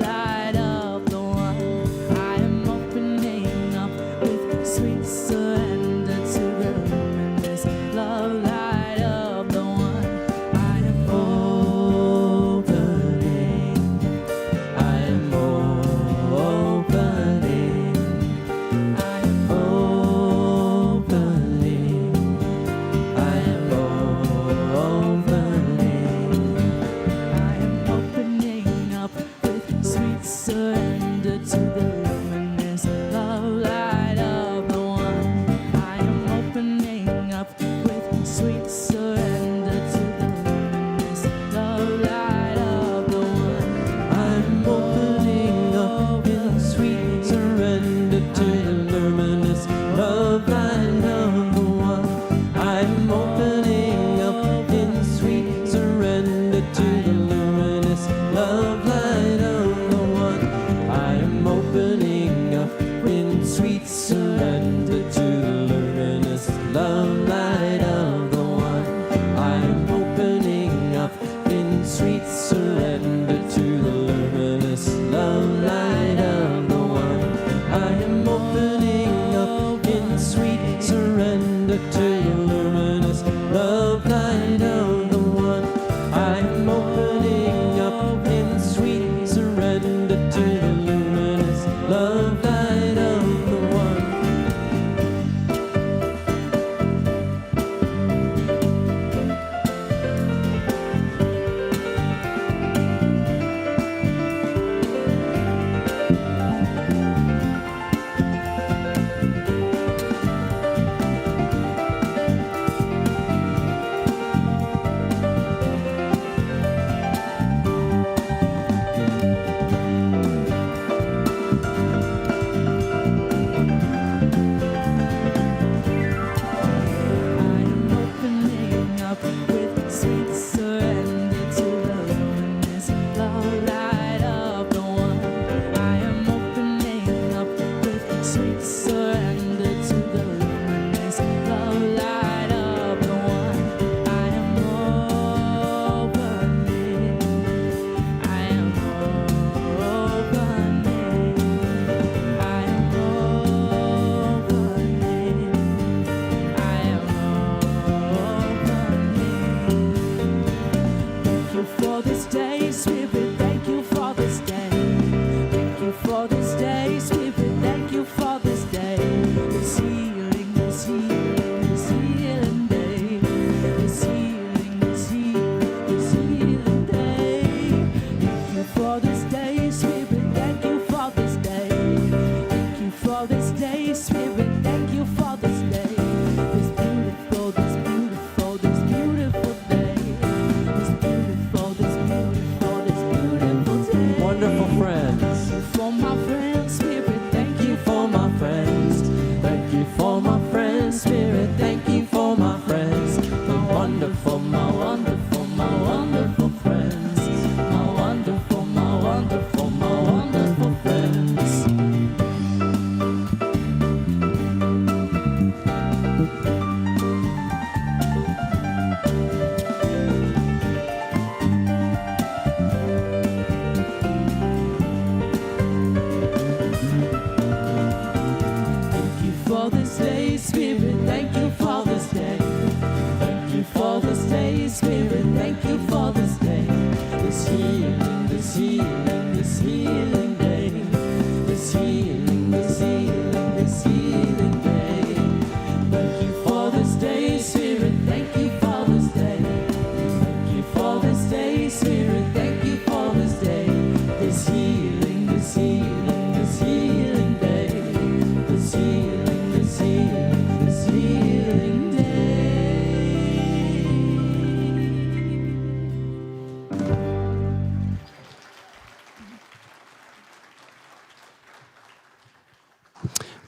light of the one. I am opening up with sweet surrender to the luminous love light of the one. I am opening. I am opening. I am opening. I am opening. I am opening up with sweet surrender to the luminous love light of the one. I am opening up with sweet surrender to the luminous love light of the one. I'm opening up in sweet surrender to the luminous love light of the one. I'm opening up in sweet surrender to the luminous love light of the one. I am opening up in sweet surrender to the luminous love light of the one. I am opening up in sweet surrender to the luminous love light of the one. I am opening up in sweet surrender to the luminous love light of the one. I am opening up in sweet surrender to the luminous love light of the one.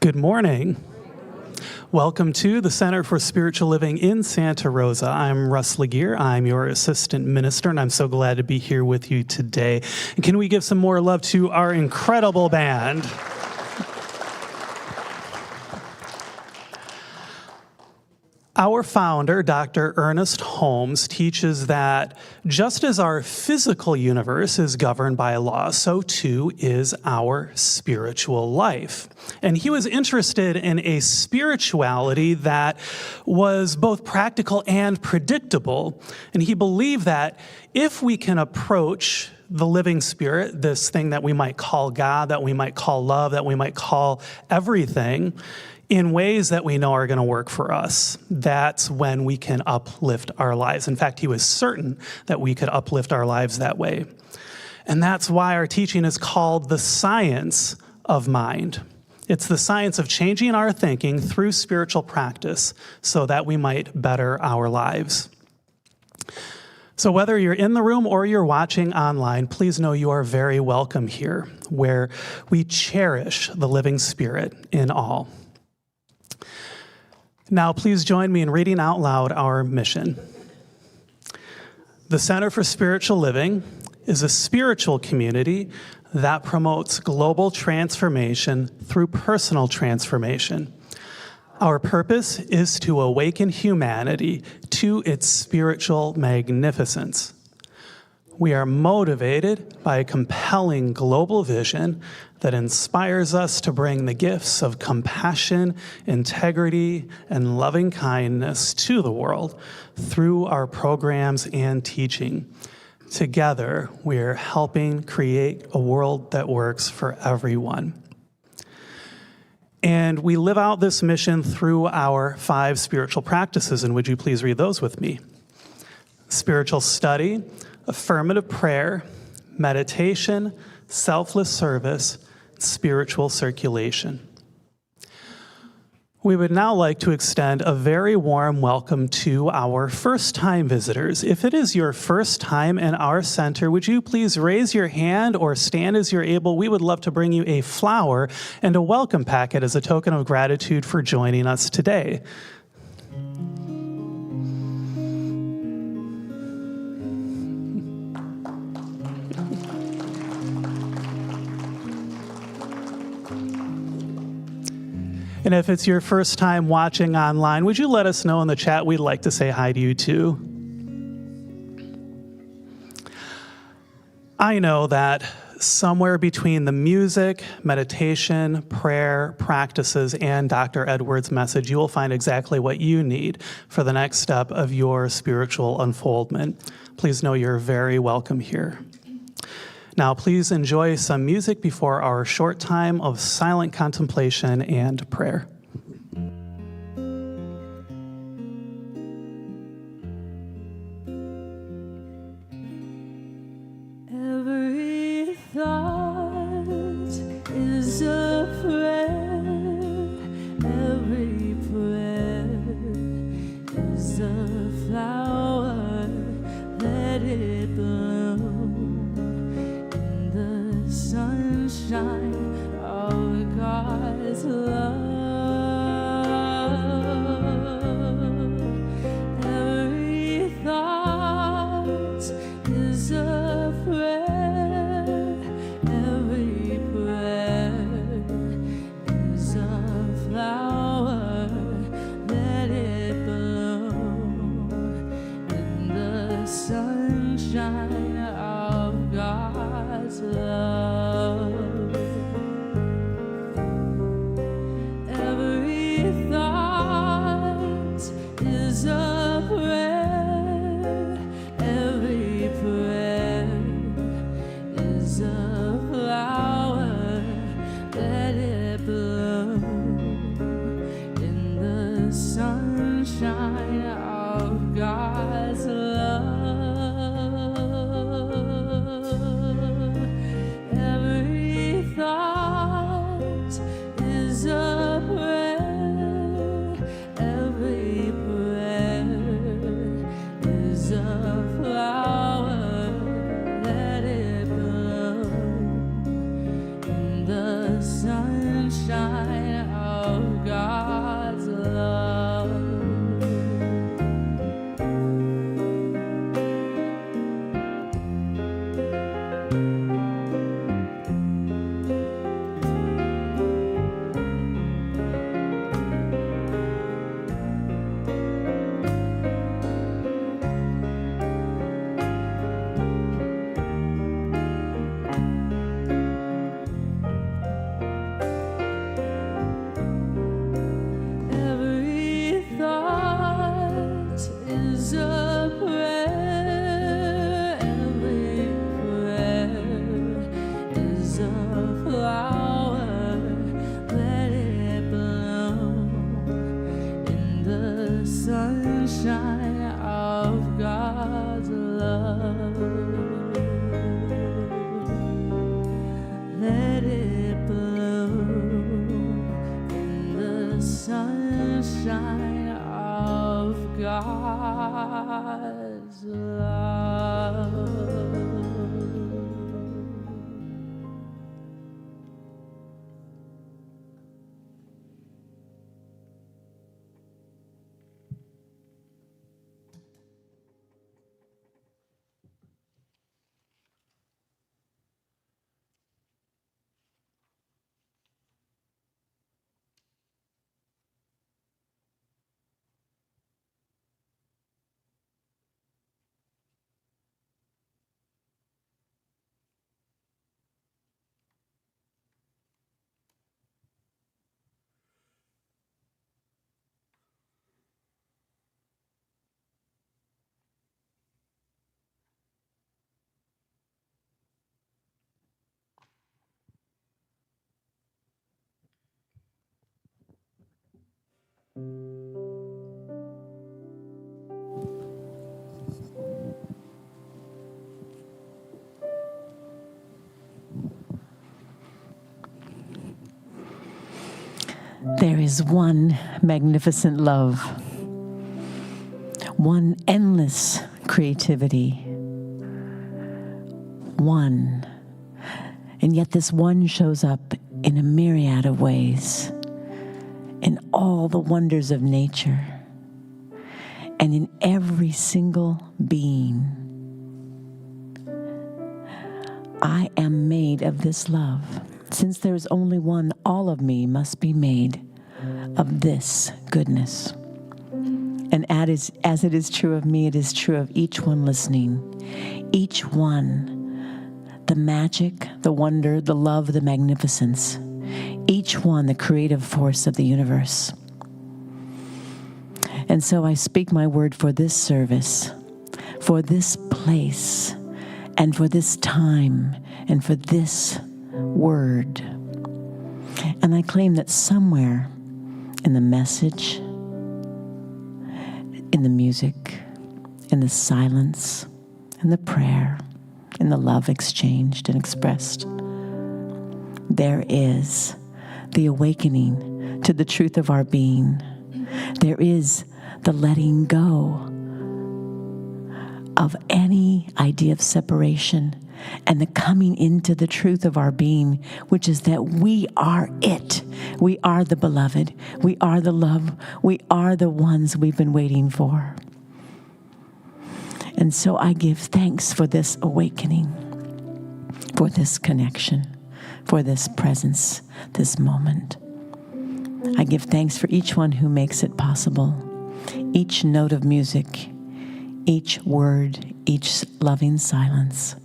Good morning. Welcome to the Center for Spiritual Living in Santa Rosa. I'm Russ Laguerre. I'm your assistant minister, and I'm so glad to be here with you today. And can we give some more love to our incredible band? Our founder, Dr. Ernest Holmes, teaches that just as our physical universe is governed by law, so too is our spiritual life. And he was interested in a spirituality that was both practical and predictable. And he believed that if we can approach the living spirit, this thing that we might call God, that we might call love, that we might call everything, in ways that we know are going to work for us, that's when we can uplift our lives. In fact, he was certain that we could uplift our lives that way. And that's why our teaching is called the science of mind. It's the science of changing our thinking through spiritual practice so that we might better our lives. So whether you're in the room or you're watching online, please know you are very welcome here, where we cherish the living spirit in all. Now, please join me in reading out loud our mission. The Center for Spiritual Living is a spiritual community that promotes global transformation through personal transformation. Our purpose is to awaken humanity to its spiritual magnificence. We are motivated by a compelling global vision that inspires us to bring the gifts of compassion, integrity, and loving kindness to the world through our programs and teaching. Together, we are helping create a world that works for everyone. And we live out this mission through our 5 spiritual practices, and would you please read those with me? Spiritual study, affirmative prayer, meditation, selfless service, spiritual circulation. We would now like to extend a very warm welcome to our first-time visitors. If it is your first time in our center, would you please raise your hand or stand as you're able? We would love to bring you a flower and a welcome packet as a token of gratitude for joining us today. And if it's your first time watching online, would you let us know in the chat? We'd like to say hi to you too. I know that somewhere between the music, meditation, prayer, practices, and Dr. Edwards' message, you will find exactly what you need for the next step of your spiritual unfoldment. Please know you're very welcome here. Now, please enjoy some music before our short time of silent contemplation and prayer. Every thought is a prayer. Every prayer is a flower. Let it bloom. Sunshine of God's love. Every thought is a prayer. Every prayer is a flower. Let it bloom in the sunshine of God's love. sunshine of God's love. Let it blow in the sunshine of God's love. There is one magnificent love, one endless creativity, one. And yet this one shows up in a myriad of ways, in all the wonders of nature, and in every single being. I am made of this love. Since there is only one, all of me must be made of this goodness. And as it is true of me, it is true of each one listening. Each one, the magic, the wonder, the love, the magnificence. Each one, the creative force of the universe. And so I speak my word for this service, for this place, and for this time, and for this word. And I claim that somewhere in the message, in the music, in the silence, in the prayer, in the love exchanged and expressed, there is the awakening to the truth of our being. There is the letting go of any idea of separation and the coming into the truth of our being, which is that we are it. We are the beloved. We are the love. We are the ones we've been waiting for. And so I give thanks for this awakening, for this connection, for this presence, this moment. I give thanks for each one who makes it possible, each note of music, each word, each loving silence.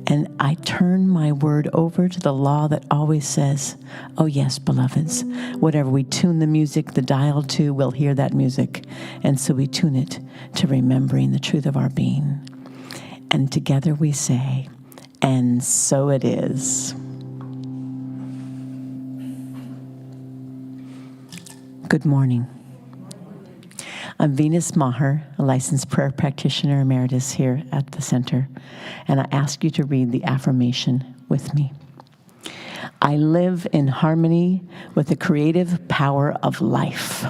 And I turn my word over to the law that always says, oh yes, beloveds, whatever we tune the music, the dial to, we'll hear that music. And so we tune it to remembering the truth of our being. And together we say, and so it is. Good morning. I'm Venus Maher, a licensed prayer practitioner emeritus here at the center, and I ask you to read the affirmation with me. I live in harmony with the creative power of life.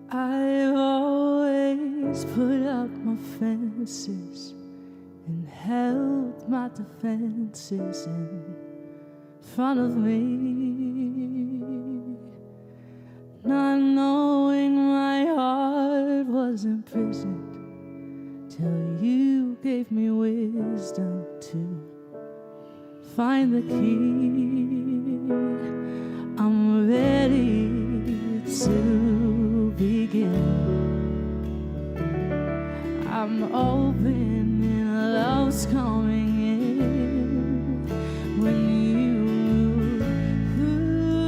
I've always put up my fences and held my defenses in front of me, not knowing my heart was imprisoned till you gave me wisdom to find the key. I'm ready to begin. I'm open and love's coming in when you move through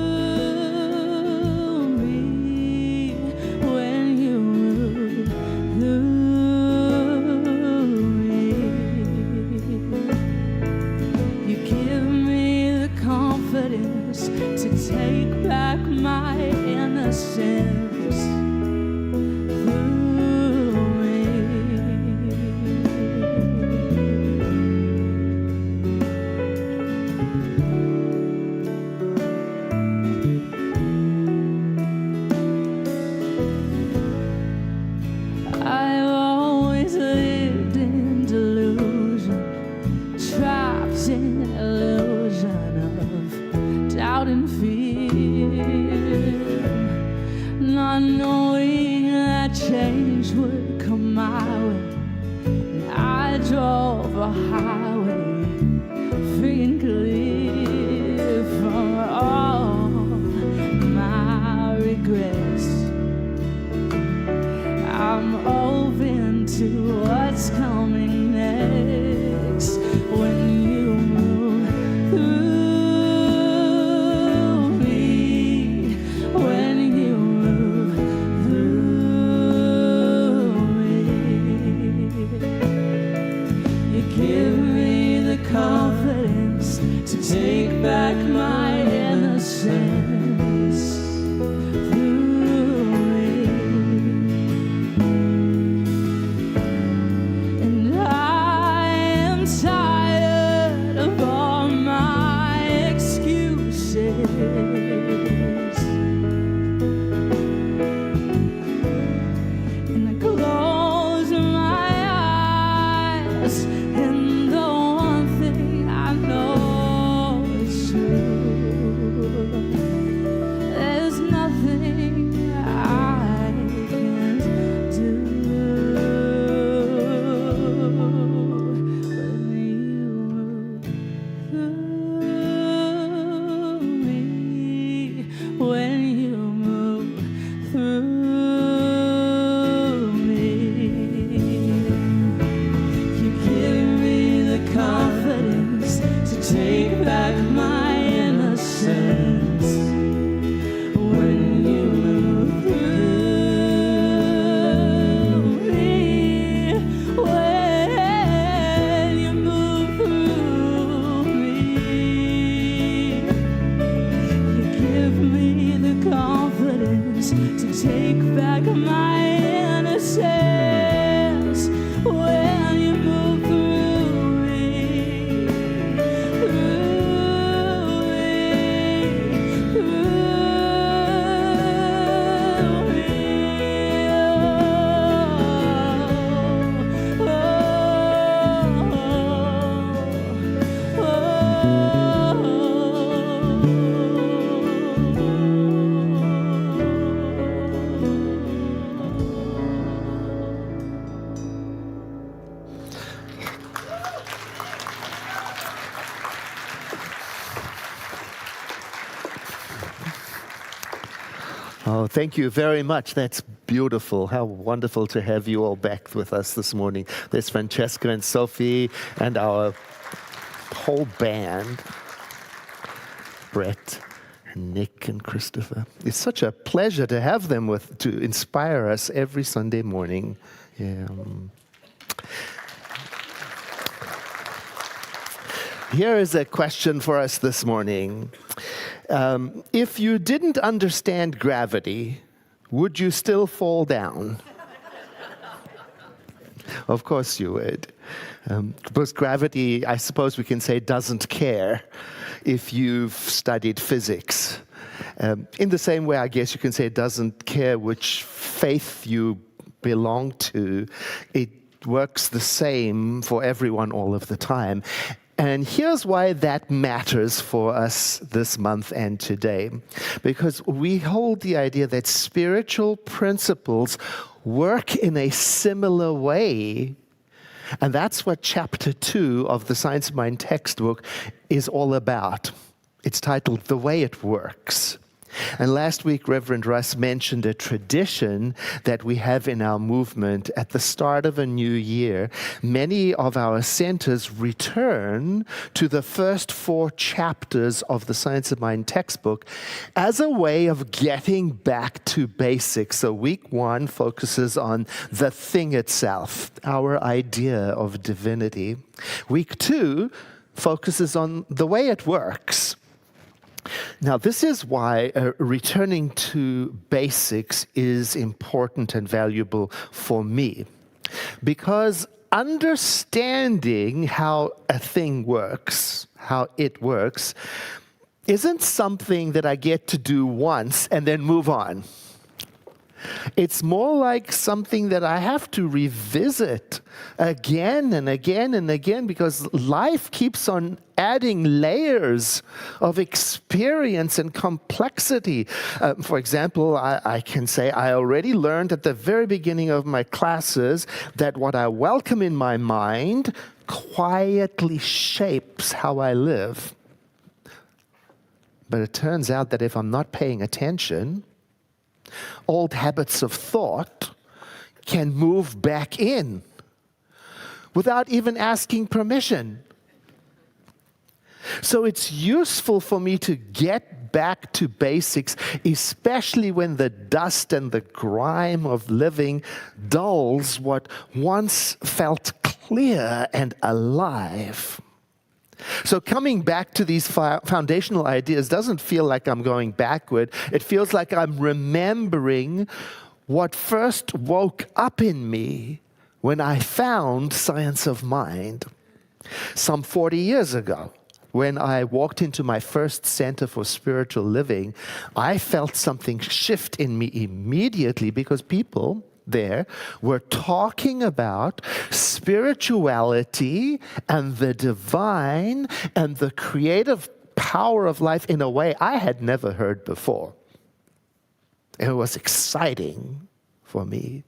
your highway, free and clear from all my regrets. I'm open to what's coming next when you move through me, when you move through me. You give me the confidence to take back my innocence. Oh, thank you very much. That's beautiful. How wonderful to have you all back with us this morning. There's Francesca and Sophie and our whole band. Brett, and Nick and Christopher. It's such a pleasure to have them to inspire us every Sunday morning. Yeah. Here is a question for us this morning. If you didn't understand gravity, would you still fall down? Of course you would. Because gravity, I suppose we can say, doesn't care if you've studied physics. In the same way, I guess you can say it doesn't care which faith you belong to. It works the same for everyone all of the time. And here's why that matters for us this month and today. Because we hold the idea that spiritual principles work in a similar way. And that's what chapter 2 of the Science of Mind textbook is all about. It's titled The Way It Works. And last week, Reverend Russ mentioned a tradition that we have in our movement at the start of a new year. Many of our centers return to the first 4 chapters of the Science of Mind textbook as a way of getting back to basics. So week 1 focuses on the thing itself, our idea of divinity. Week 2 focuses on the way it works. Now, this is why returning to basics is important and valuable for me. Because understanding how a thing works, how it works, isn't something that I get to do once and then move on. It's more like something that I have to revisit again and again and again, because life keeps on adding layers of experience and complexity. For example, I can say I already learned at the very beginning of my classes that what I welcome in my mind quietly shapes how I live. But it turns out that if I'm not paying attention, old habits of thought can move back in without even asking permission. So it's useful for me to get back to basics, especially when the dust and the grime of living dulls what once felt clear and alive. So coming back to these foundational ideas doesn't feel like I'm going backward. It feels like I'm remembering what first woke up in me when I found Science of Mind some 40 years ago. When I walked into my first Center for Spiritual Living, I felt something shift in me immediately because people there were talking about spirituality and the divine and the creative power of life in a way I had never heard before. It was exciting for me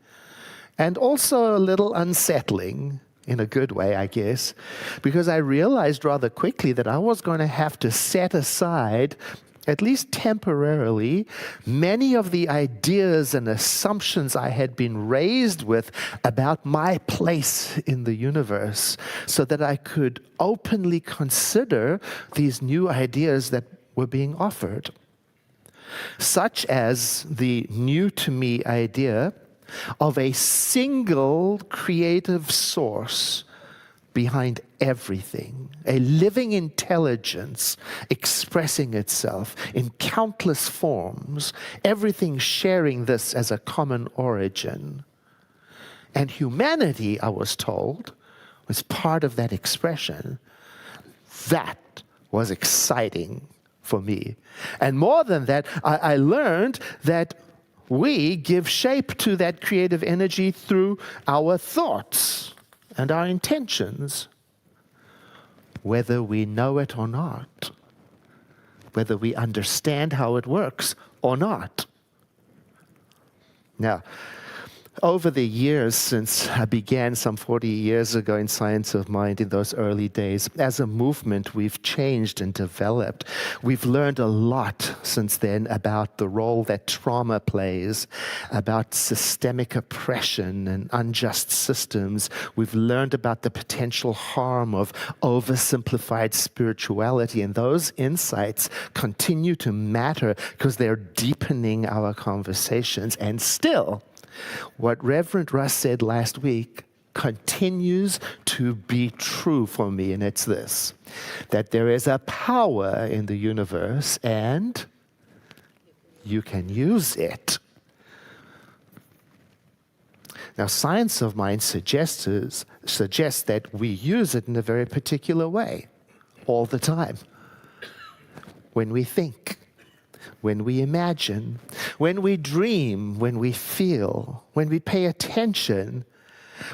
and also a little unsettling. In a good way, I guess, because I realized rather quickly that I was going to have to set aside, at least temporarily, many of the ideas and assumptions I had been raised with about my place in the universe, so that I could openly consider these new ideas that were being offered, such as the new to me idea of a single creative source behind everything, a living intelligence expressing itself in countless forms, everything sharing this as a common origin. And humanity, I was told, was part of that expression. That was exciting for me. And more than that, I learned that we give shape to that creative energy through our thoughts and our intentions, whether we know it or not, whether we understand how it works or not. Now, over the years since I began some 40 years ago in Science of Mind, in those early days, as a movement, we've changed and developed. We've learned a lot since then about the role that trauma plays, about systemic oppression and unjust systems. We've learned about the potential harm of oversimplified spirituality, and those insights continue to matter because they're deepening our conversations. And still, what Reverend Russ said last week continues to be true for me, and it's this: that there is a power in the universe and you can use it. Now, Science of Mind suggests that we use it in a very particular way all the time. When we think, when we imagine, when we dream, when we feel, when we pay attention,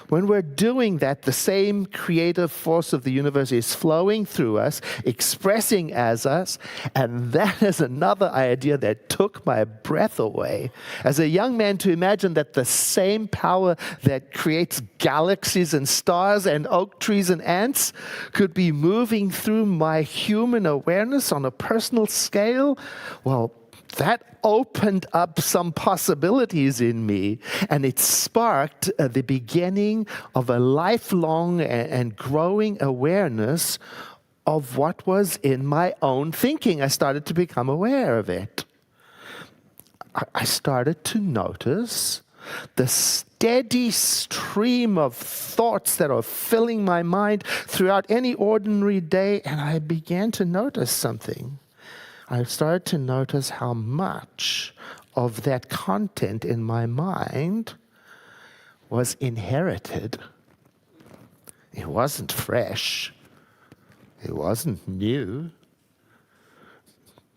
when we're doing that, the same creative force of the universe is flowing through us, expressing as us, and that is another idea that took my breath away. As a young man, to imagine that the same power that creates galaxies and stars and oak trees and ants could be moving through my human awareness on a personal scale, well, that opened up some possibilities in me, and it sparked the beginning of a lifelong and growing awareness of what was in my own thinking. I started to become aware of it. I started to notice the steady stream of thoughts that are filling my mind throughout any ordinary day, and I began to notice something. I started to notice how much of that content in my mind was inherited. It wasn't fresh. It wasn't new.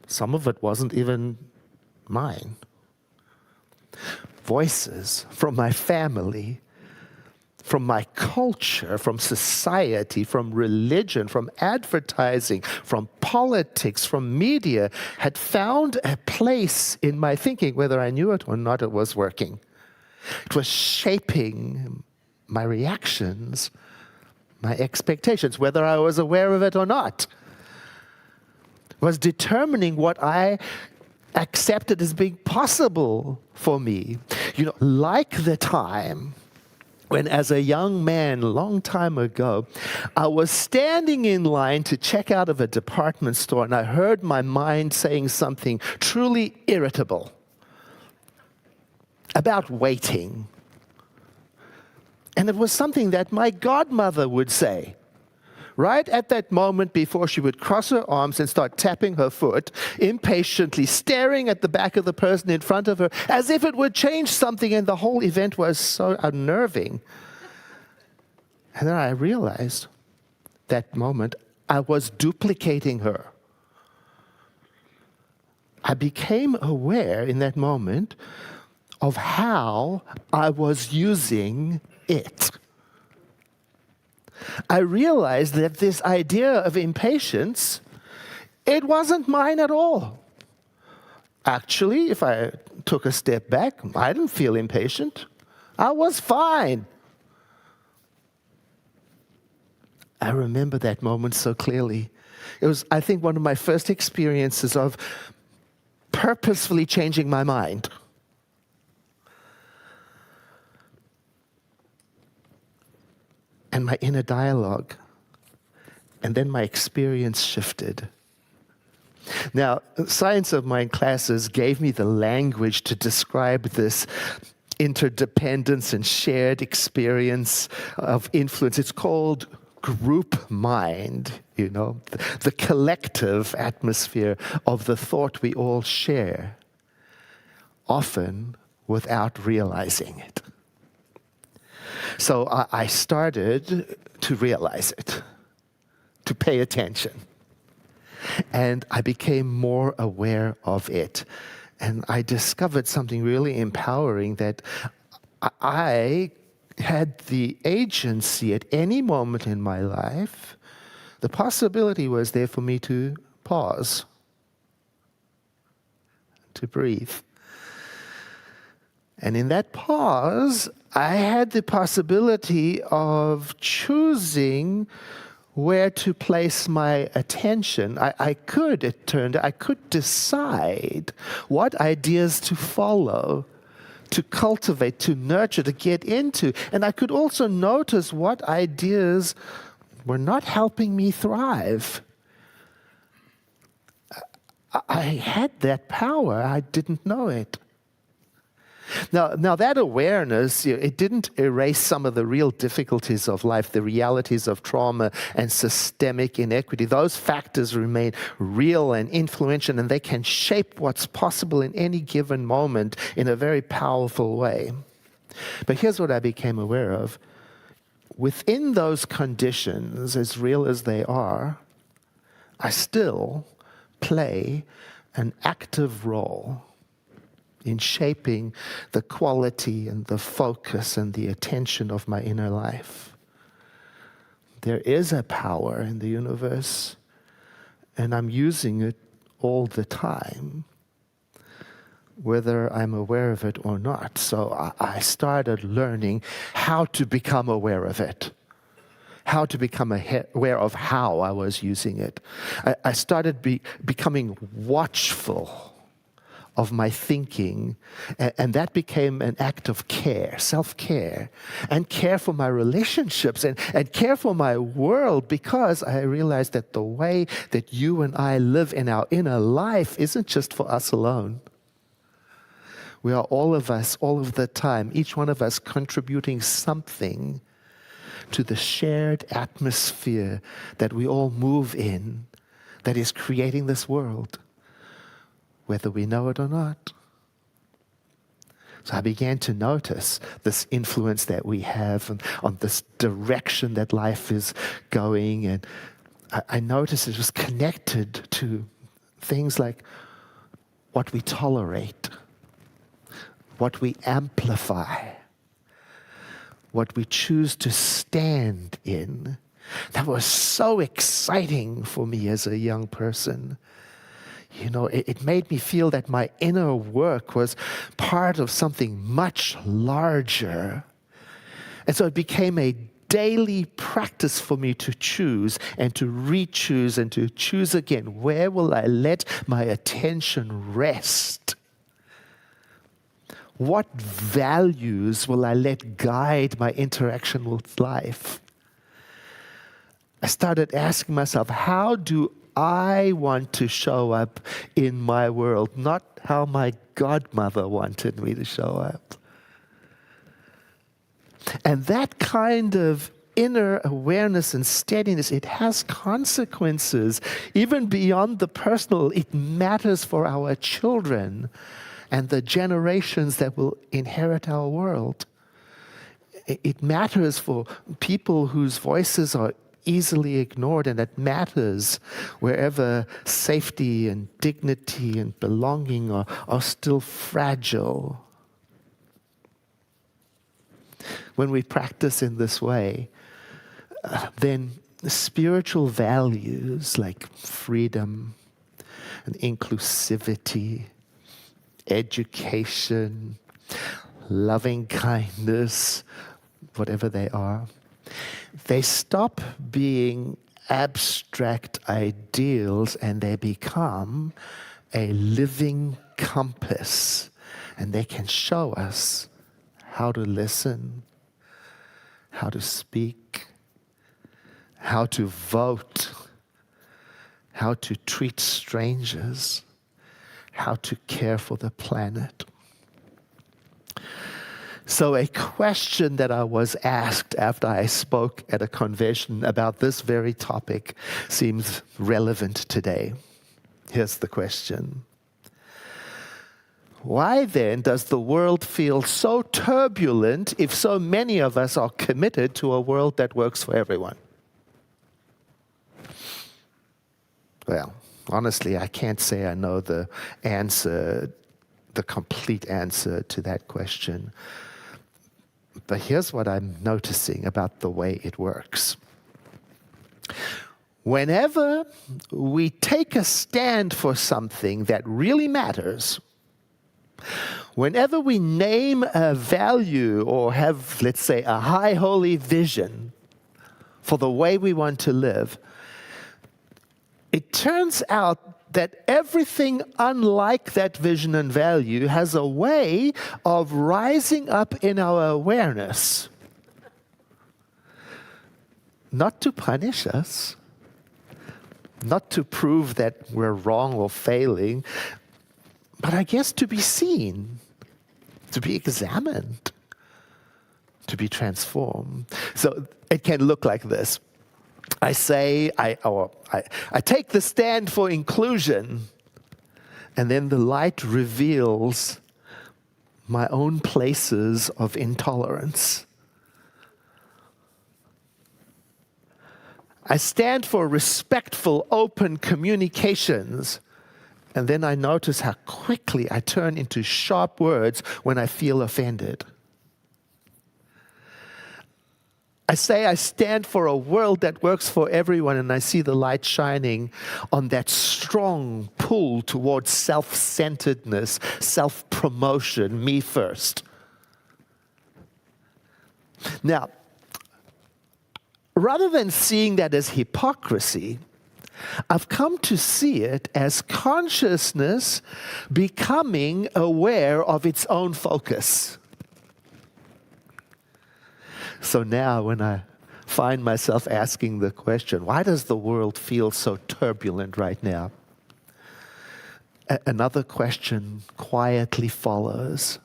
Some of it wasn't even mine. Voices from my family, from my culture, from society, from religion, from advertising, from politics, from media, had found a place in my thinking. Whether I knew it or not, it was working. It was shaping my reactions, my expectations, whether I was aware of it or not, was determining what I accepted as being possible for me. Like the time when, as a young man, a long time ago, I was standing in line to check out of a department store, and I heard my mind saying something truly irritable about waiting. And it was something that my godmother would say right at that moment before she would cross her arms and start tapping her foot, impatiently staring at the back of the person in front of her as if it would change something, and the whole event was so unnerving. And then I realized that moment I was duplicating her. I became aware in that moment of how I was using it. I realized that this idea of impatience, it wasn't mine at all. Actually, if I took a step back, I didn't feel impatient. I was fine. I remember that moment so clearly. It was, I think, one of my first experiences of purposefully changing my mind. And my inner dialogue. And then my experience shifted. Now, Science of Mind classes gave me the language to describe this interdependence and shared experience of influence. It's called group mind, the collective atmosphere of the thought we all share, often without realizing it. So I started to realize it, to pay attention. And I became more aware of it. And I discovered something really empowering, that I had the agency at any moment in my life. The possibility was there for me to pause, to breathe. And in that pause, I had the possibility of choosing where to place my attention. I could decide what ideas to follow, to cultivate, to nurture, to get into. And I could also notice what ideas were not helping me thrive. I had that power. I didn't know it. Now that awareness, it didn't erase some of the real difficulties of life, the realities of trauma and systemic inequity. Those factors remain real and influential, and they can shape what's possible in any given moment in a very powerful way. But here's what I became aware of. Within those conditions, as real as they are, I still play an active role in shaping the quality and the focus and the attention of my inner life. There is a power in the universe, and I'm using it all the time, whether I'm aware of it or not. So I started learning how to become aware of it, how to become aware of how I was using it. I started becoming watchful of my thinking, and that became an act of care, self-care, and care for my relationships and care for my world, because I realized that the way that you and I live in our inner life isn't just for us alone. We are all of us, all of the time, each one of us contributing something to the shared atmosphere that we all move in, that is creating this world, whether we know it or not. So I began to notice this influence that we have on this direction that life is going, and I noticed it was connected to things like what we tolerate, what we amplify, what we choose to stand in. That was so exciting for me as a young person. It made me feel that my inner work was part of something much larger. And so it became a daily practice for me to choose and to re-choose and to choose again. Where will I let my attention rest? What values will I let guide my interaction with life? I started asking myself, how do I want to show up in my world? Not how my godmother wanted me to show up. And that kind of inner awareness and steadiness, it has consequences even beyond the personal. It matters for our children and the generations that will inherit our world. It matters for people whose voices are easily ignored, and it matters wherever safety and dignity and belonging are still fragile. When we practice in this way, then spiritual values like freedom and inclusivity, education, loving kindness, whatever they are, they stop being abstract ideals and they become a living compass, and they can show us how to listen, how to speak, how to vote, how to treat strangers, how to care for the planet. So a question that I was asked after I spoke at a convention about this very topic seems relevant today. Here's the question. Why then does the world feel so turbulent if so many of us are committed to a world that works for everyone? Well, honestly, I can't say I know the answer, the complete answer to that question. But here's what I'm noticing about the way it works. Whenever we take a stand for something that really matters, whenever we name a value or have, let's say, a high holy vision for the way we want to live, it turns out that everything unlike that vision and value has a way of rising up in our awareness. Not to punish us, not to prove that we're wrong or failing, but I guess to be seen, to be examined, to be transformed. So it can look like this. I take the stand for inclusion, and then the light reveals my own places of intolerance. I stand for respectful, open communications, and then I notice how quickly I turn into sharp words when I feel offended. I say I stand for a world that works for everyone, and I see the light shining on that strong pull towards self-centeredness, self-promotion, me first. Now, rather than seeing that as hypocrisy, I've come to see it as consciousness becoming aware of its own focus. So now when I find myself asking the question, why does the world feel so turbulent right now? Another question quietly follows.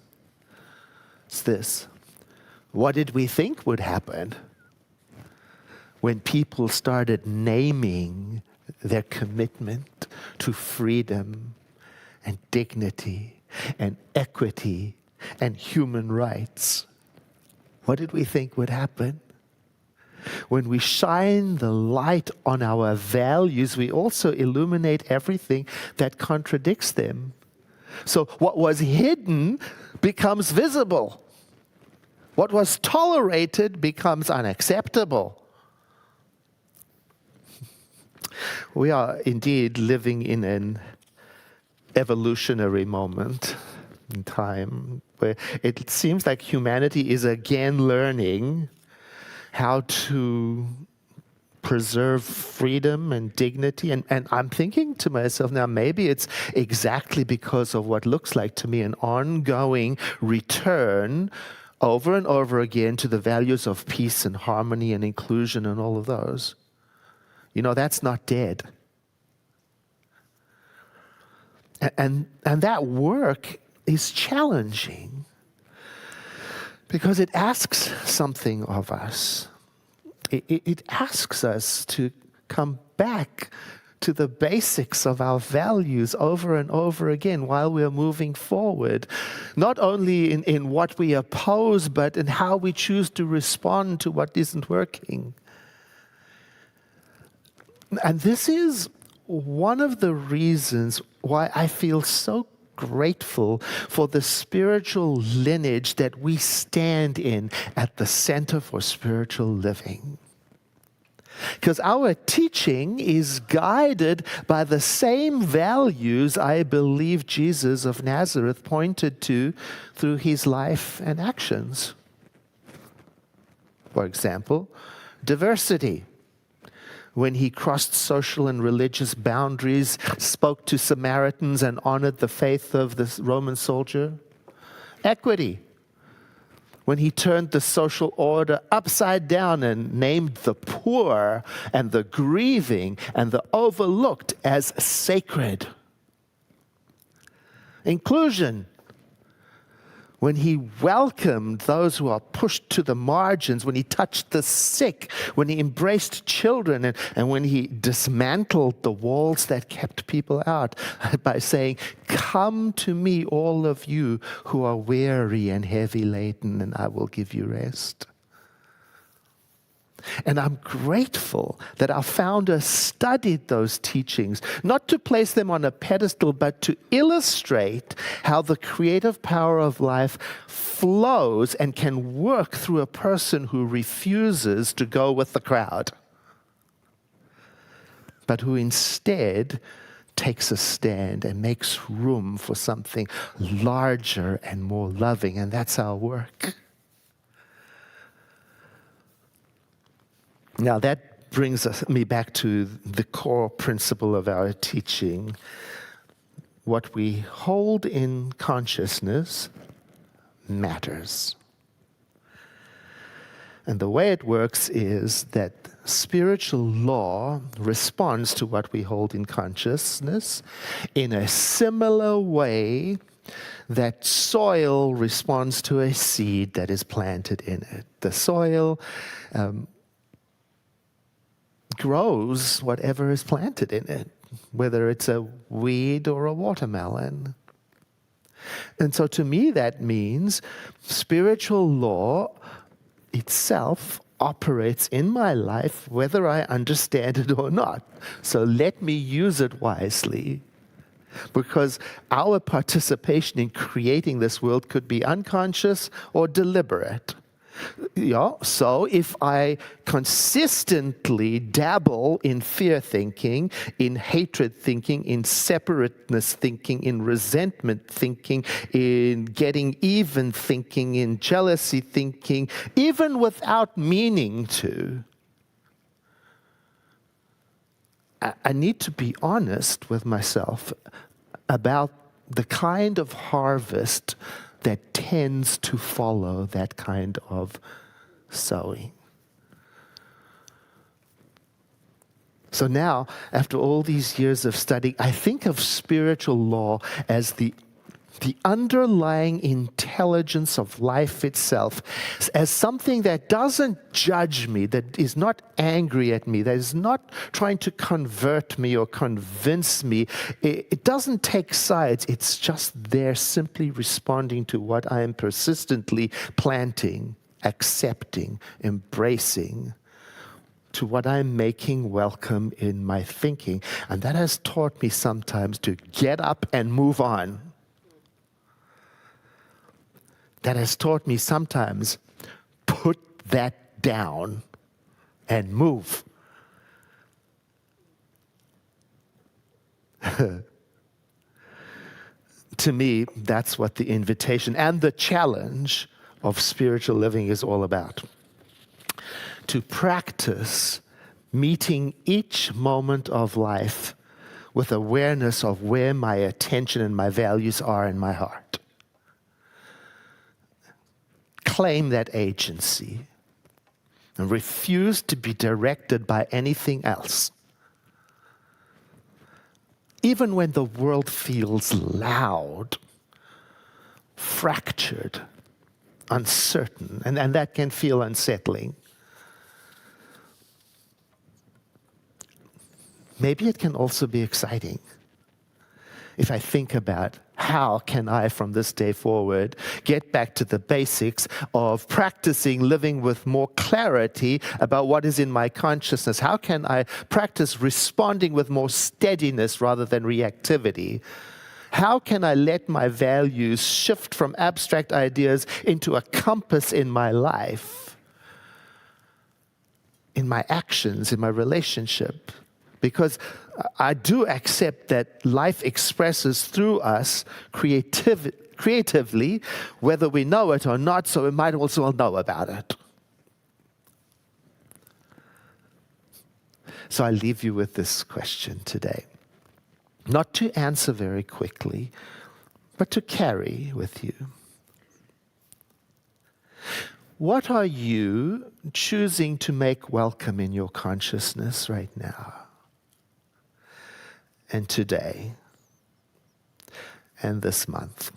It's this: what did we think would happen when people started naming their commitment to freedom and dignity and equity and human rights? What did we think would happen? When we shine the light on our values, we also illuminate everything that contradicts them. So what was hidden becomes visible. What was tolerated becomes unacceptable. We are indeed living in an evolutionary moment in time where it seems like humanity is again learning how to preserve freedom and dignity. And I'm thinking to myself now, maybe it's exactly because of what looks like to me an ongoing return over and over again to the values of peace and harmony and inclusion and all of those. You know, that's not dead. And that work is challenging because it asks something of us. It asks us to come back to the basics of our values over and over again while we're moving forward, not only in what we oppose, but in how we choose to respond to what isn't working. And this is one of the reasons why I feel so grateful for the spiritual lineage that we stand in at the Center for Spiritual Living. Because our teaching is guided by the same values I believe Jesus of Nazareth pointed to through his life and actions. For example, diversity. When he crossed social and religious boundaries, spoke to Samaritans and honored the faith of the Roman soldier. Equity. When he turned the social order upside down and named the poor and the grieving and the overlooked as sacred. Inclusion. When he welcomed those who are pushed to the margins, when he touched the sick, when he embraced children, and when he dismantled the walls that kept people out by saying, "Come to me, all of you who are weary and heavy laden, and I will give you rest." And I'm grateful that our founder studied those teachings, not to place them on a pedestal, but to illustrate how the creative power of life flows and can work through a person who refuses to go with the crowd, but who instead takes a stand and makes room for something larger and more loving. And that's our work. Now that brings me back to the core principle of our teaching. What we hold in consciousness matters. And the way it works is that spiritual law responds to what we hold in consciousness in a similar way that soil responds to a seed that is planted in it. The soil grows whatever is planted in it, whether it's a weed or a watermelon. And so to me that means spiritual law itself operates in my life whether I understand it or not. So let me use it wisely, because our participation in creating this world could be unconscious or deliberate. Yeah, so if I consistently dabble in fear thinking, in hatred thinking, in separateness thinking, in resentment thinking, in getting even thinking, in jealousy thinking, even without meaning to, I need to be honest with myself about the kind of harvest that tends to follow that kind of sowing. So now, after all these years of study, I think of spiritual law as the underlying intelligence of life itself, as something that doesn't judge me, that is not angry at me, that is not trying to convert me or convince me. It doesn't take sides. It's just there simply responding to what I am persistently planting, accepting, embracing, to what I'm making welcome in my thinking. And that has taught me sometimes to get up and move on. That has taught me sometimes, put that down and move. To me, that's what the invitation and the challenge of spiritual living is all about. to practice meeting each moment of life with awareness of where my attention and my values are in my heart. Claim that agency and refuse to be directed by anything else. Even when the world feels loud, fractured, uncertain, and that can feel unsettling. Maybe it can also be exciting. If I think about how can I, from this day forward, get back to the basics of practicing living with more clarity about what is in my consciousness? How can I practice responding with more steadiness rather than reactivity? How can I let my values shift from abstract ideas into a compass in my life, in my actions, in my relationship? Because I do accept that life expresses through us creatively, whether we know it or not, so we might also well know about it. So I leave you with this question today. Not to answer very quickly, but to carry with you. What are you choosing to make welcome in your consciousness right now? And today, and this month,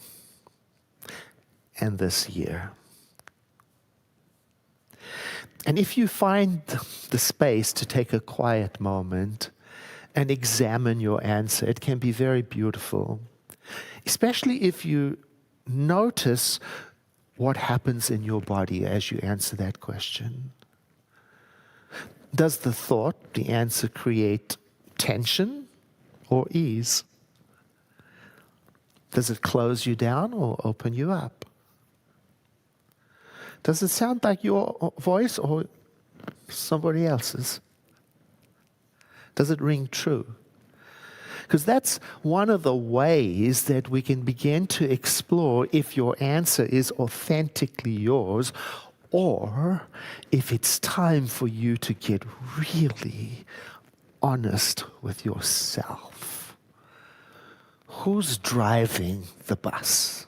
and this year. And if you find the space to take a quiet moment and examine your answer, it can be very beautiful, especially if you notice what happens in your body as you answer that question. Does the thought, the answer, create tension or ease? Does it close you down or open you up? Does it sound like your voice or somebody else's? Does it ring true? Because that's one of the ways that we can begin to explore if your answer is authentically yours, or if it's time for you to get really honest with yourself. Who's driving the bus?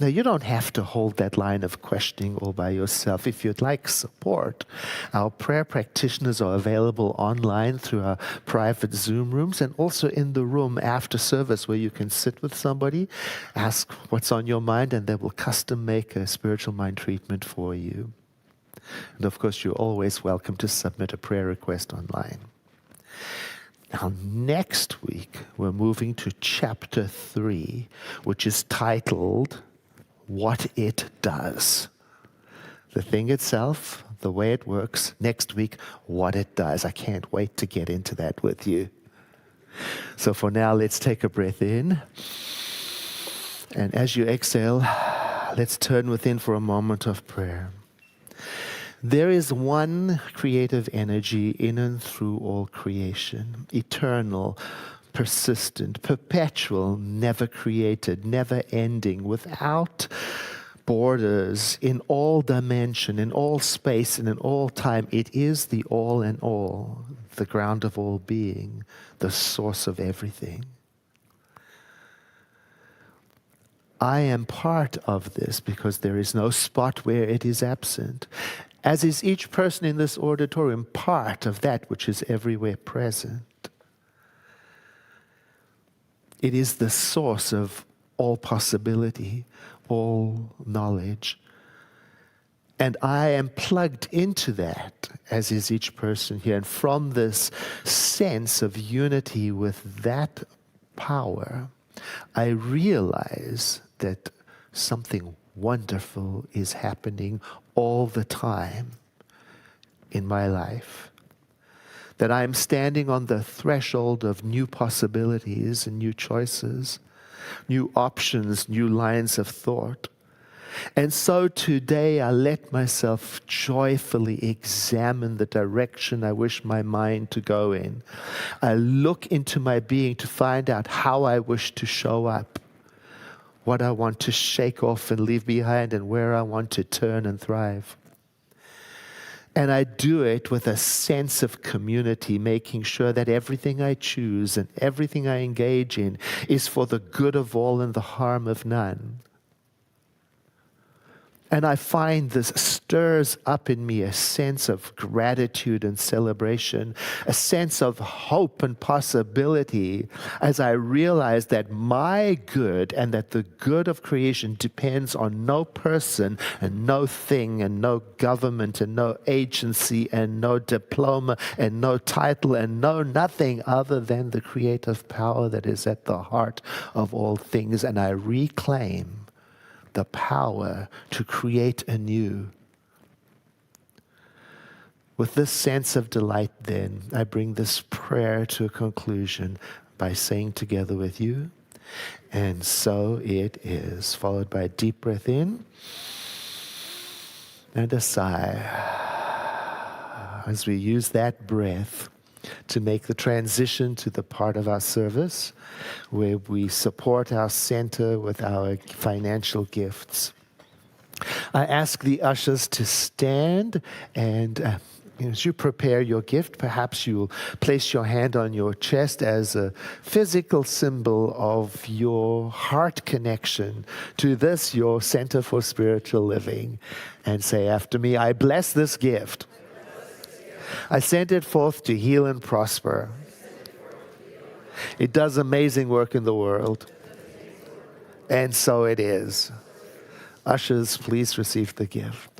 Now, you don't have to hold that line of questioning all by yourself. If you'd like support, our prayer practitioners are available online through our private Zoom rooms and also in the room after service where you can sit with somebody, ask what's on your mind, and they will custom make a spiritual mind treatment for you. And of course, you're always welcome to submit a prayer request online. Now, next week, we're moving to chapter 3, which is titled, What It Does. The thing itself, the way it works. Next week, what it does. I can't wait to get into that with you. So for now, let's take a breath in. And as you exhale, let's turn within for a moment of prayer. There is one creative energy in and through all creation, eternal, persistent, perpetual, never created, never ending, without borders, in all dimension, in all space, and in all time. It is the all and all, the ground of all being, the source of everything. I am part of this because there is no spot where it is absent. As is each person in this auditorium, part of that which is everywhere present. It is the source of all possibility, all knowledge. And I am plugged into that, as is each person here. And from this sense of unity with that power, I realize that something wonderful is happening all the time in my life. That I'm standing on the threshold of new possibilities and new choices, new options, new lines of thought. And so today I let myself joyfully examine the direction I wish my mind to go in. I look into my being to find out how I wish to show up, what I want to shake off and leave behind, and where I want to turn and thrive. And I do it with a sense of community, making sure that everything I choose and everything I engage in is for the good of all and the harm of none. And I find this stirs up in me a sense of gratitude and celebration, a sense of hope and possibility as I realize that my good and that the good of creation depends on no person and no thing and no government and no agency and no diploma and no title and no nothing other than the creative power that is at the heart of all things. And I reclaim the power to create anew. With this sense of delight, then, I bring this prayer to a conclusion by saying together with you, and so it is, followed by a deep breath in and a sigh. As we use that breath to make the transition to the part of our service where we support our center with our financial gifts. I ask the ushers to stand, and as you prepare your gift, perhaps you'll place your hand on your chest as a physical symbol of your heart connection to this, your Center for Spiritual Living, and say after me, I bless this gift. I send it forth to heal and prosper. It does amazing work in the world. And so it is. Ushers, please receive the gift.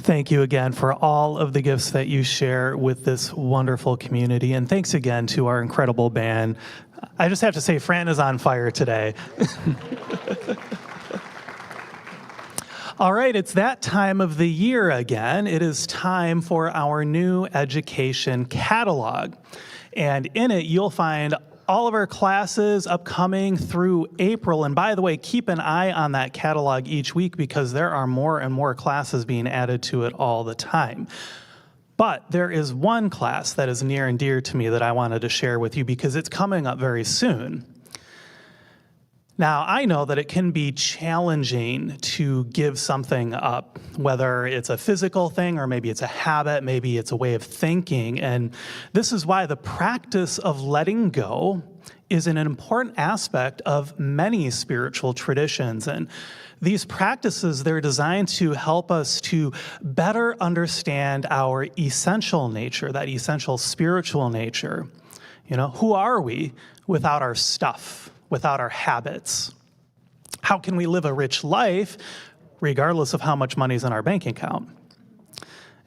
Thank you again for all of the gifts that you share with this wonderful community. And thanks again to our incredible band. I just have to say, Fran is on fire today. All right, it's that time of the year again. It is time for our new education catalog. And in it, you'll find all of our classes upcoming through April. And by the way, keep an eye on that catalog each week because there are more and more classes being added to it all the time. But there is one class that is near and dear to me that I wanted to share with you because it's coming up very soon. Now, I know that it can be challenging to give something up, whether it's a physical thing or maybe it's a habit, maybe it's a way of thinking. And this is why the practice of letting go is an important aspect of many spiritual traditions. And these practices, they're designed to help us to better understand our essential nature, that essential spiritual nature. You know, who are we without our stuff, without our habits? How can we live a rich life regardless of how much money's in our bank account?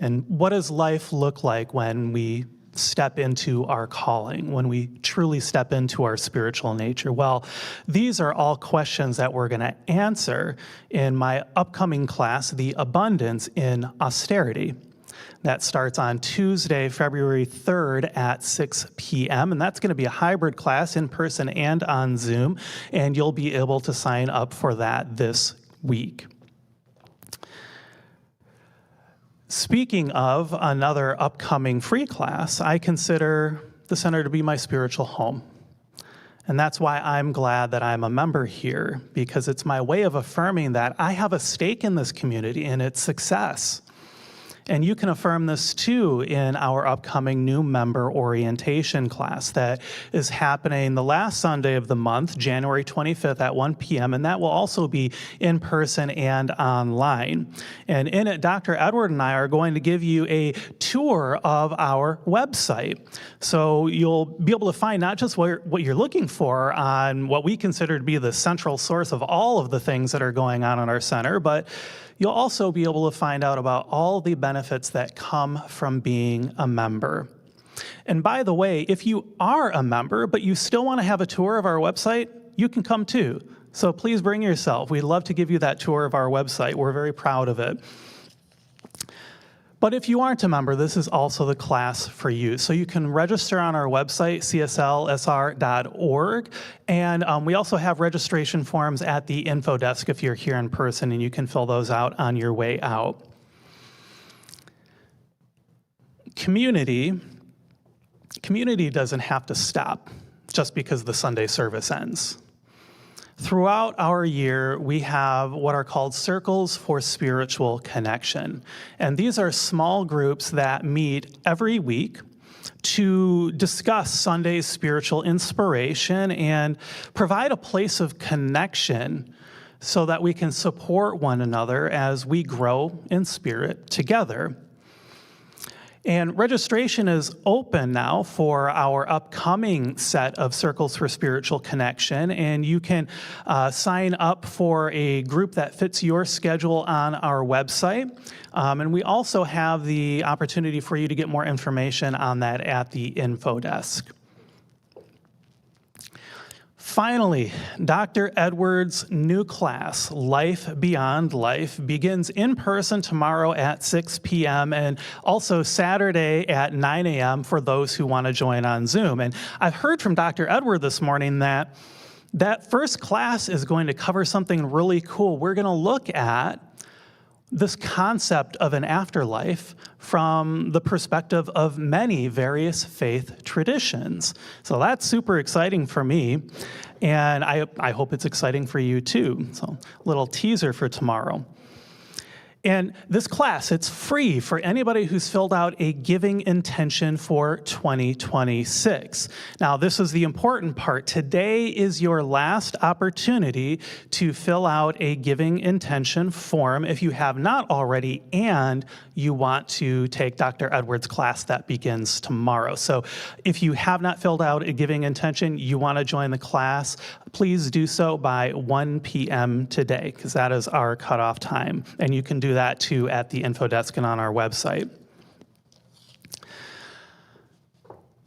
And what does life look like when we step into our calling, when we truly step into our spiritual nature? Well, these are all questions that we're going to answer in my upcoming class, The Abundance in Austerity. That starts on Tuesday, February 3rd at 6 p.m., and that's going to be a hybrid class in person and on Zoom, and you'll be able to sign up for that this week. Speaking of another upcoming free class, I consider the center to be my spiritual home. And that's why I'm glad that I'm a member here, because it's my way of affirming that I have a stake in this community and its success. And you can affirm this too in our upcoming new member orientation class that is happening the last Sunday of the month, January 25th at 1 p.m., and that will also be in person and online. And in it, Dr. Edward and I are going to give you a tour of our website. So you'll be able to find not just what you're looking for on what we consider to be the central source of all of the things that are going on in our center, but you'll also be able to find out about all the benefits that come from being a member. And by the way, if you are a member, but you still want to have a tour of our website, you can come too. So please bring yourself. We'd love to give you that tour of our website. We're very proud of it. But if you aren't a member, this is also the class for you. So you can register on our website, CSLSR.org, and we also have registration forms at the info desk if you're here in person, and you can fill those out on your way out. Community doesn't have to stop just because the Sunday service ends. Throughout our year, we have what are called circles for spiritual connection. And these are small groups that meet every week to discuss Sunday's spiritual inspiration and provide a place of connection so that we can support one another as we grow in spirit together. And registration is open now for our upcoming set of Circles for Spiritual Connection, and you can sign up for a group that fits your schedule on our website. And we also have the opportunity for you to get more information on that at the info desk. Finally, Dr. Edwards' new class, Life Beyond Life, begins in person tomorrow at 6 p.m. and also Saturday at 9 a.m. for those who want to join on Zoom. And I've heard from Dr. Edward this morning that first class is going to cover something really cool. We're going to look at this concept of an afterlife from the perspective of many various faith traditions. So that's super exciting for me, and I hope it's exciting for you too. So a little teaser for tomorrow. And this class, it's free for anybody who's filled out a giving intention for 2026. Now, this is the important part. Today is your last opportunity to fill out a giving intention form if you have not already and you want to take Dr. Edwards' class that begins tomorrow. So if you have not filled out a giving intention, you want to join the class, please do so by 1 p.m. today, because that is our cutoff time. And you can do that too at the info desk and on our website.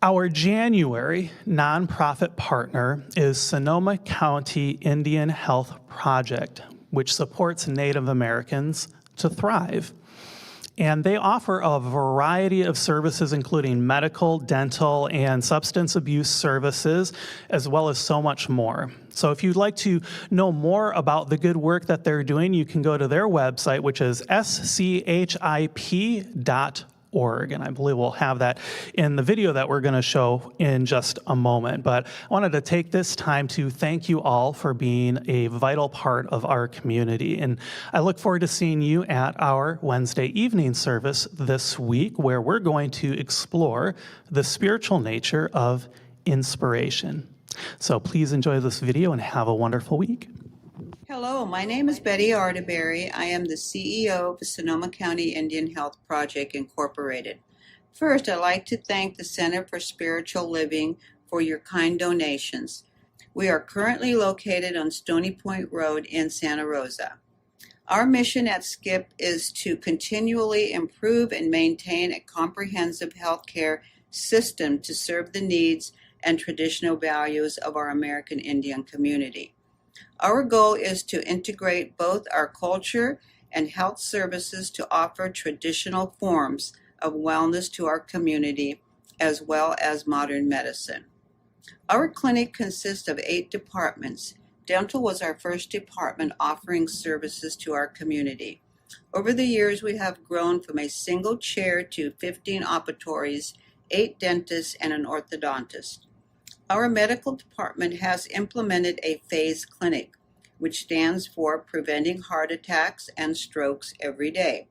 Our January nonprofit partner is Sonoma County Indian Health Project, which supports Native Americans to thrive. And they offer a variety of services, including medical, dental, and substance abuse services, as well as so much more. So if you'd like to know more about the good work that they're doing, you can go to their website, which is schip.org. www.cslsr.org. And I believe we'll have that in the video that we're going to show in just a moment. But I wanted to take this time to thank you all for being a vital part of our community. And I look forward to seeing you at our Wednesday evening service this week, where we're going to explore the spiritual nature of inspiration. So please enjoy this video and have a wonderful week. Hello, my name is Betty Arterberry. I am the CEO of the Sonoma County Indian Health Project, Incorporated. First, I'd like to thank the Center for Spiritual Living for your kind donations. We are currently located on Stony Point Road in Santa Rosa. Our mission at SCIP is to continually improve and maintain a comprehensive healthcare system to serve the needs and traditional values of our American Indian community. Our goal is to integrate both our culture and health services to offer traditional forms of wellness to our community, as well as modern medicine. Our clinic consists of 8 departments. Dental was our first department offering services to our community. Over the years, we have grown from a single chair to 15 operatories, 8 dentists, and an orthodontist. Our medical department has implemented a phase clinic, which stands for preventing heart attacks and strokes every day.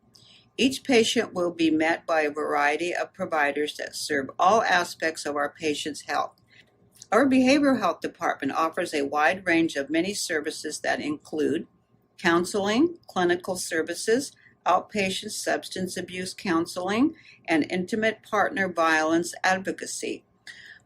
Each patient will be met by a variety of providers that serve all aspects of our patient's health. Our behavioral health department offers a wide range of many services that include counseling, clinical services, outpatient substance abuse counseling, and intimate partner violence advocacy.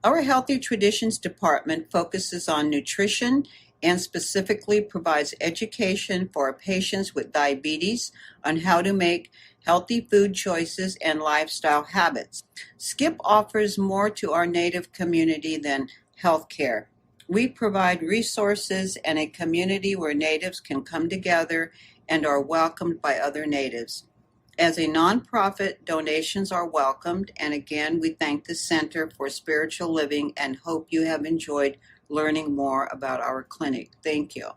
Our Healthy Traditions Department focuses on nutrition and specifically provides education for our patients with diabetes on how to make healthy food choices and lifestyle habits. SCIP offers more to our Native community than healthcare. We provide resources and a community where Natives can come together and are welcomed by other Natives. As a nonprofit, donations are welcomed, and again, we thank the Center for Spiritual Living and hope you have enjoyed learning more about our clinic. Thank you.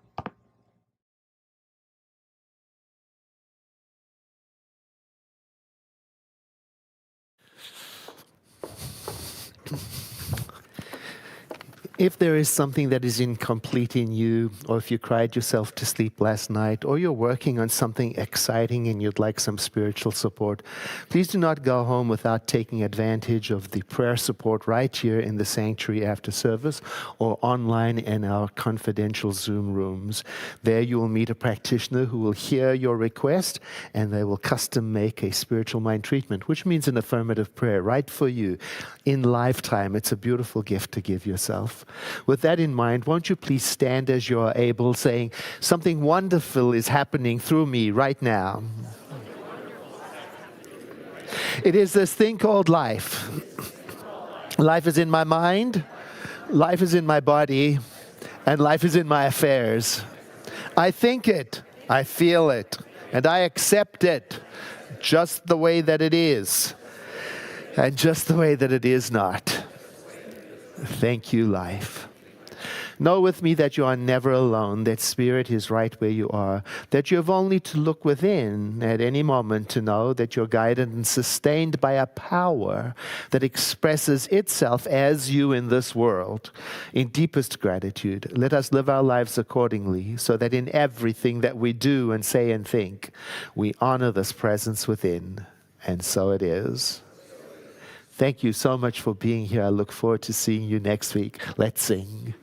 If there is something that is incomplete in you, or if you cried yourself to sleep last night, or you're working on something exciting and you'd like some spiritual support, please do not go home without taking advantage of the prayer support right here in the sanctuary after service or online in our confidential Zoom rooms. There you will meet a practitioner who will hear your request and they will custom make a spiritual mind treatment, which means an affirmative prayer right for you in lifetime. It's a beautiful gift to give yourself. With that in mind, won't you please stand as you are able, saying, something wonderful is happening through me right now. It is this thing called life. Life is in my mind, life is in my body, and life is in my affairs. I think it, I feel it, and I accept it just the way that it is, and just the way that it is not. Thank you, life. Know with me that you are never alone, that Spirit is right where you are, that you have only to look within at any moment to know that you're guided and sustained by a power that expresses itself as you in this world. In deepest gratitude, let us live our lives accordingly, so that in everything that we do and say and think, we honor this presence within. And so it is. Thank you so much for being here. I look forward to seeing you next week. Let's sing.